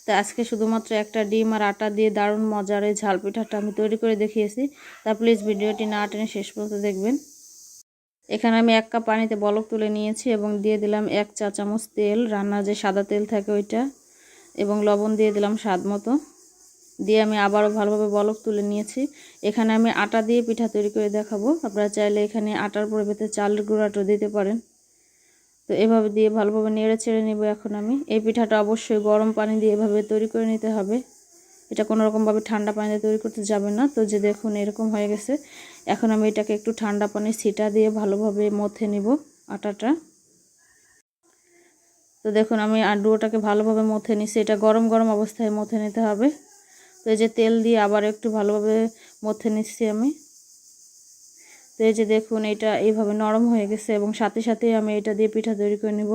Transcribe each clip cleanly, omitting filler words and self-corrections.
তো আজকে শুধুমাত্র একটা ডিম আর আটা দিয়ে দারুণ মজার এই ঝাল পিঠাটা আমি তৈরি করে দেখিয়েছি। তা প্লিজ ভিডিওটি না টেনে শেষ পর্যন্ত দেখবেন। এখানে আমি 1 কাপ পানিতে বলক তুলে নিয়েছি এবং দিয়ে দিলাম 1 চা চামচ তেল, রান্নার যে সাদা তেল থাকে ওইটা, এবং লবণ দিয়ে দিলাম স্বাদ মতো। দিয়ে আমি আবারও ভালোভাবে বলক তুলে নিয়েছি। এখানে আমি আটা দিয়ে পিঠা তৈরি করে দেখাবো। আপনারা চাইলে এখানে আটার পরিবর্তে চালের গুঁড়াটাও দিতে পারেন। তো এভাবে দিয়ে ভালোভাবে নেড়ে ছেড়ে নেব। এখন আমি এই পিঠাটা অবশ্যই গরম পানি দিয়ে এভাবে তৈরি করে নিতে হবে। এটা কোনো রকমভাবে ঠান্ডা পানিতে তৈরি করতে যাবে না। তো যে দেখুন এরকম হয়ে গেছে। এখন আমি এটাকে একটু ঠান্ডা পানির ছিটা দিয়ে ভালোভাবে মথে নিব আটাটা। তো দেখুন আমি ডোটাকে ভালোভাবে মথে নিছি। এটা গরম গরম অবস্থায় মথে নিতে হবে। তো এই যে তেল দিয়ে আবার একটু ভালোভাবে মথে নিচ্ছি আমি। তো এই যে দেখুন এটা এইভাবে নরম হয়ে গেছে এবং সাথে সাথে আমি এটা দিয়ে পিঠা তৈরি করে নেব।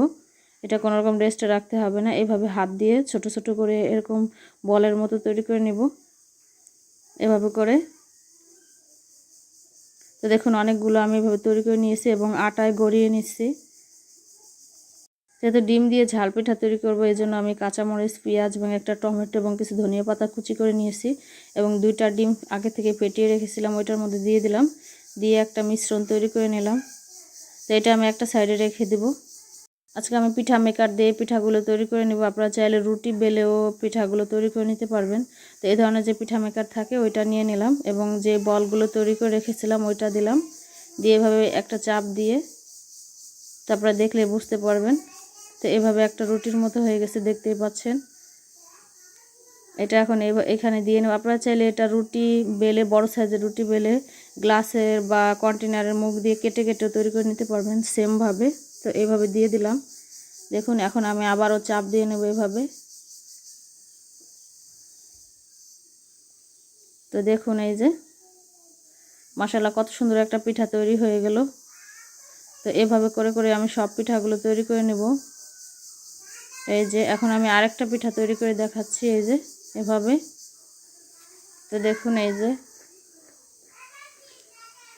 এটা কোনো রকম রেস্টে রাখতে হবে না। এইভাবে হাত দিয়ে ছোট ছোট করে এরকম বলের মতো তৈরি করে নেব এভাবে করে। তো দেখুন অনেকগুলো আমি এভাবে তৈরি করে নিয়েছি এবং আটায় গড়িয়ে নিচ্ছি। যেহেতু ডিম দিয়ে ঝাল পিঠা তৈরি করব এই জন্য আমি কাঁচামরিচ, পেঁয়াজ এবং একটা টমেটো এবং কিছু ধনিয়া পাতা কুচি করে নিয়েছি এবং 2টা ডিম আগে থেকে ফেটিয়ে রেখেছিলাম ওইটার মধ্যে দিয়ে দিলাম। দিয়ে একটা মিশ্রণ তৈরি করে নিলাম। তো এটা আমি একটা সাইডে রেখে দেব। আজকে আমি পিঠা মেকার দিয়ে পিঠাগুলো তৈরি করে নেব। আপনারা চাইলে রুটি বেলেও পিঠাগুলো তৈরি করে নিতে পারবেন। তো এই ধরনের যে পিঠা মেকার থাকে ওইটা নিয়ে নিলাম এবং যে বলগুলো তৈরি করে রেখেছিলাম ওইটা দিলাম। দিয়ে এভাবে একটা চাপ দিয়ে তারপরে দেখলে বুঝতে পারবেন। তো এভাবে একটা রুটির মতো হয়ে গেছে, দেখতেই পাচ্ছেন। এটা এখন এখানে দিয়ে নেব। আপনারা চাইলে এটা রুটি বেলে, বড় সাইজের রুটি বেলে গ্লাসের বা কন্টেনারের মুখ দিয়ে কেটে কেটে তৈরি করে নিতে পারবেন সেমভাবে। তো এইভাবে দিয়ে দিলাম। দেখুন এখন আমি আবারও চাপ দিয়ে নেব এভাবে। তো দেখুন এই যে মাশাআল্লাহ কত সুন্দর একটা পিঠা তৈরি হয়ে গেল। তো এভাবে করে করে আমি সব পিঠাগুলো তৈরি করে নেব। এই যে এখন আমি আরেকটা পিঠা তৈরি করে দেখাচ্ছি এই যে এভাবে। তো দেখুন এই যে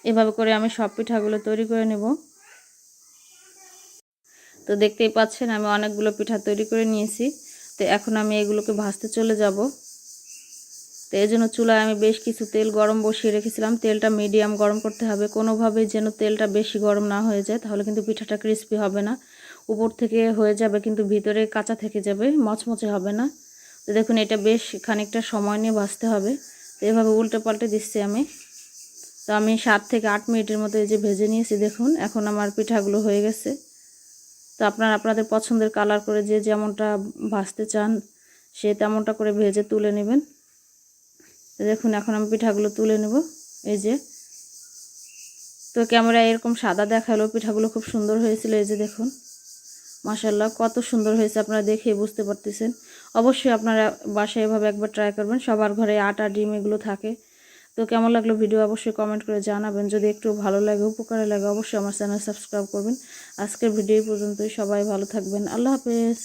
এভাবে করে আমি সব পিঠাগুলো তৈরি করে নেব। তো দেখতেই পাচ্ছেন আমি অনেকগুলো পিঠা তৈরি করে নিয়েছি। তো এখন আমি এগুলোকে ভাজতে চলে যাব। তো এই জন্য চুলায় আমি বেশ কিছু তেল গরম বসিয়ে রেখেছিলাম। তেলটা মিডিয়াম গরম করতে হবে, কোনোভাবেই যেন তেলটা বেশি গরম না হয়ে যায়, তাহলে কিন্তু পিঠাটা ক্রিস্পি হবে না। উপর থেকে হয়ে যাবে কিন্তু ভিতরে কাঁচা থেকে যাবে, মচমচে হবে না। তো দেখুন এটা বেশ খানিকটা সময় নিয়ে ভাজতে হবে। তো এভাবে উল্টে পাল্টে দিচ্ছি আমি। তো আমি 7 থেকে 8 মিনিটের মতো এই যে ভেজে নিয়েছি। দেখুন এখন আমার পিঠাগুলো হয়ে গেছে। তো আপনারা আপনাদের পছন্দের কালার করে যে যেমনটা ভাজতে চান সে তেমনটা করে ভেজে তুলে নেবেন। দেখুন এখন আমি পিঠাগুলো তুলে নেব এই যে। তো ক্যামেরায় এরকম সাদা দেখালো, পিঠাগুলো খুব সুন্দর হয়েছিল। এই যে দেখুন মাশাআল্লাহ কত সুন্দর হয়েছে, আপনারা দেখেই বুঝতে পারতেছেন। অবশ্যই আপনারা বাসায় এভাবে একবার ট্রাই করবেন। সবার ঘরে আটা ডিম এগুলো থাকে। তো কেমন লাগলো ভিডিও অবশ্যই কমেন্ট করে জানাবেন। যদি একটু ভালো লাগে, উপকারে লাগে, অবশ্যই আমার চ্যানেল সাবস্ক্রাইব করবেন। আজকের ভিডিও পর্যন্তই। সবাই ভালো থাকবেন। আল্লাহ হাফেজ।